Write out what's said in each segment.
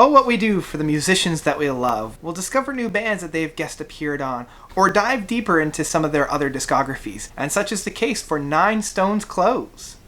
Oh, what we do for the musicians that we love. We'll discover new bands that they've guest appeared on, or dive deeper into some of their other discographies, and such is the case for 9 Stones Close.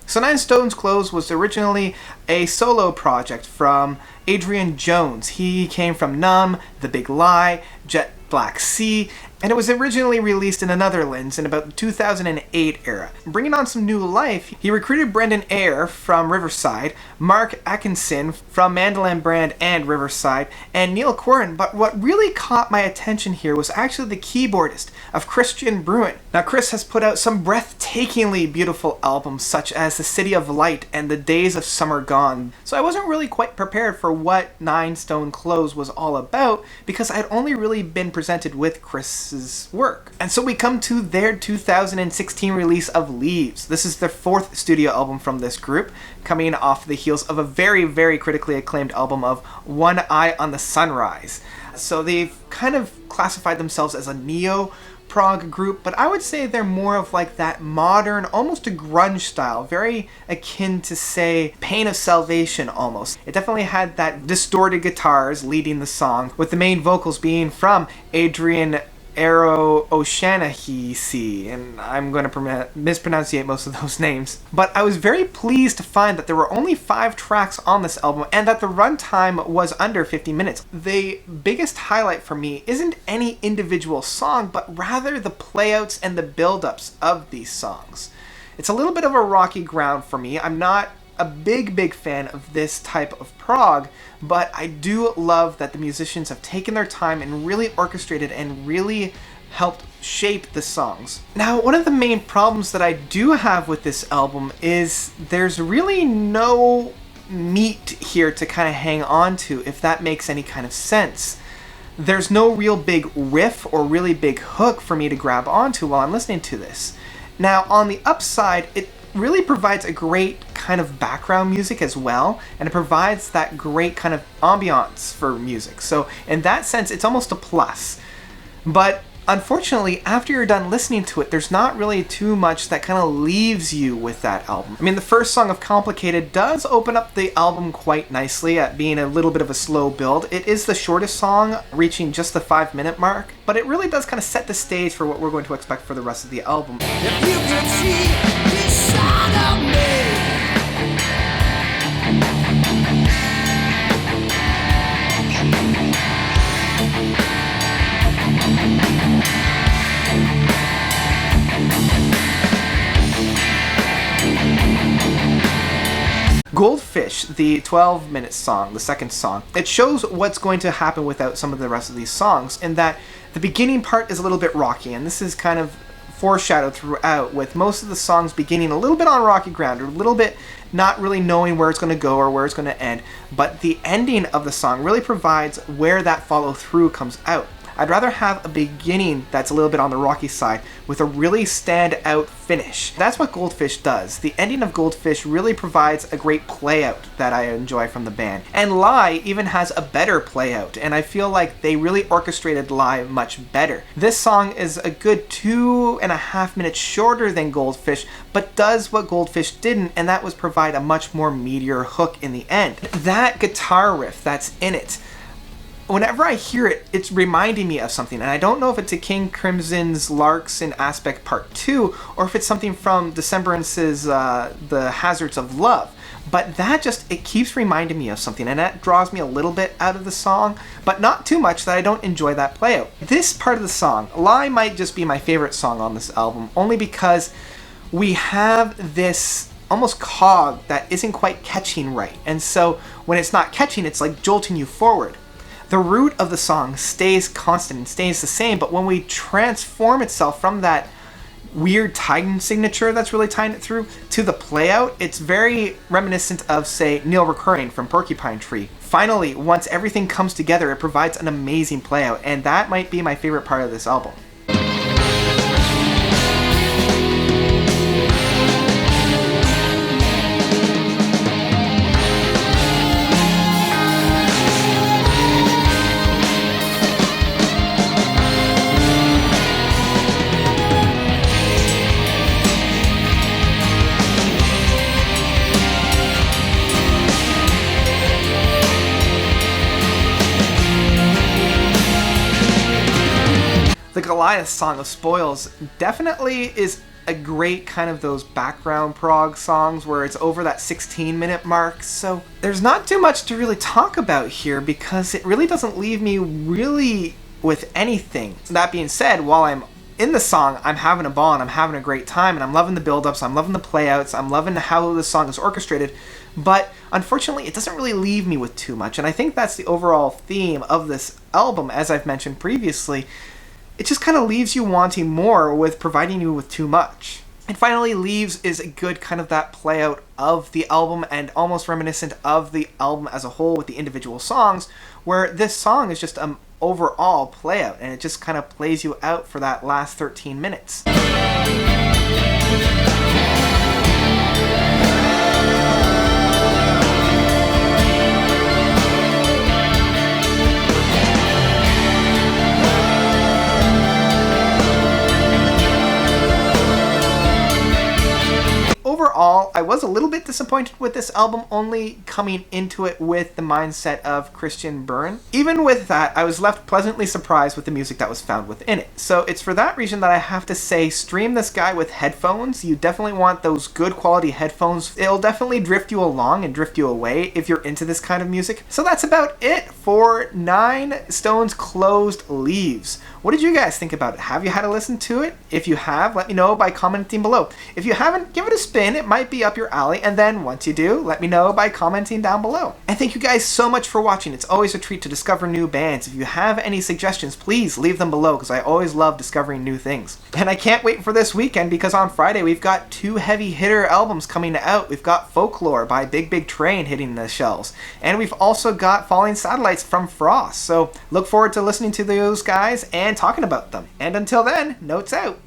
So 9 Stones Close was originally a solo project from Adrian Jones. He came from Numb, The Big Lie, Jet Black Sea, and it was originally released in the Netherlands in about the 2008 era. Bringing on some new life, he recruited Brendan Eyre from Riverside, Mark Atkinson from Mandolin Brand and Riverside, and Neil Corin. But what really caught my attention here was actually the keyboardist of Christian Bruin. Now Chris has put out some breathtakingly beautiful albums such as The City of Light and The Days of Summer Gone. So I wasn't really quite prepared for what 9 Stone Close was all about because I'd only really been presented with Chris's work. And so we come to their 2016 release of Leaves. This is their 4th studio album from this group, coming off the heels of a very, very critically acclaimed album of One Eye on the Sunrise. So they've kind of classified themselves as a neo-prog group, but I would say they're more of like that modern, almost a grunge style, very akin to, say, Pain of Salvation almost. It definitely had that distorted guitars leading the song, with the main vocals being from Adrian O'Shanaghey, and I'm going to mispronunciate most of those names. But I was very pleased to find that there were only 5 tracks on this album and that the runtime was under 50 minutes. The biggest highlight for me isn't any individual song, but rather the playouts and the build-ups of these songs. It's a little bit of a rocky ground for me. I'm not a big fan of this type of prog, but I do love that the musicians have taken their time and really orchestrated and really helped shape the songs. Now, one of the main problems that I do have with this album is there's really no meat here to kind of hang on to, if that makes any kind of sense. There's no real big riff or really big hook for me to grab onto while I'm listening to this. Now, on the upside, it really provides a great kind of background music as well, and it provides that great kind of ambiance for music. So in that sense, it's almost a plus. But unfortunately, after you're done listening to it, there's not really too much that kind of leaves you with that album. I mean, the first song of Complicated does open up the album quite nicely at being a little bit of a slow build. It is the shortest song, reaching just the 5-minute mark, but it really does kind of set the stage for what we're going to expect for the rest of the album. If you could see this side of me. Goldfish, the 12-minute song, the second song, it shows what's going to happen without some of the rest of these songs, in that the beginning part is a little bit rocky, and this is kind of foreshadowed throughout, with most of the songs beginning a little bit on rocky ground, or a little bit not really knowing where it's going to go or where it's going to end, but the ending of the song really provides where that follow through comes out. I'd rather have a beginning that's a little bit on the rocky side with a really stand-out finish. That's what Goldfish does. The ending of Goldfish really provides a great play-out that I enjoy from the band. And Lie even has a better play-out, and I feel like they really orchestrated Lie much better. This song is a good 2.5 minutes shorter than Goldfish, but does what Goldfish didn't, and that was provide a much more meatier hook in the end. That guitar riff that's in it, whenever I hear it, it's reminding me of something, and I don't know if it's a King Crimson's Larks in Aspect Part 2, or if it's something from Decembrance's The Hazards of Love, but that just, it keeps reminding me of something, and that draws me a little bit out of the song, but not too much that I don't enjoy that playout. This part of the song, Lie, might just be my favorite song on this album, only because we have this almost cog that isn't quite catching right, and so when it's not catching, it's like jolting you forward. The root of the song stays constant and stays the same, but when we transform itself from that weird time signature that's really tying it through to the playout, it's very reminiscent of, say, Neil Recurring from Porcupine Tree. Finally, once everything comes together, it provides an amazing playout, and that might be my favorite part of this album. The Goliath Song of Spoils definitely is a great kind of those background prog songs where it's over that 16-minute mark. So there's not too much to really talk about here because it really doesn't leave me really with anything. That being said, while I'm in the song, I'm having a ball and I'm having a great time and I'm loving the build-ups, I'm loving the playouts, I'm loving how the song is orchestrated, but unfortunately it doesn't really leave me with too much, and I think that's the overall theme of this album. As I've mentioned previously, it just kind of leaves you wanting more with providing you with too much. And finally, Leaves is a good kind of that play out of the album and almost reminiscent of the album as a whole with the individual songs, where this song is just an overall play out and it just kind of plays you out for that last 13 minutes. Overall, I was a little bit disappointed with this album, only coming into it with the mindset of Christian Byrne. Even with that, I was left pleasantly surprised with the music that was found within it. So it's for that reason that I have to say, stream this guy with headphones. You definitely want those good quality headphones. It'll definitely drift you along and drift you away if you're into this kind of music. So that's about it for 9 Stones Closed Leaves. What did you guys think about it? Have you had a listen to it? If you have, let me know by commenting below. If you haven't, give it a spin. It might be up your alley. And then once you do, let me know by commenting down below. And thank you guys so much for watching. It's always a treat to discover new bands. If you have any suggestions, please leave them below because I always love discovering new things. And I can't wait for this weekend because on Friday we've got 2 heavy hitter albums coming out. We've got Folklore by Big Big Train hitting the shelves. And we've also got Falling Satellites from Frost. So look forward to listening to those guys and talking about them. And until then, notes out.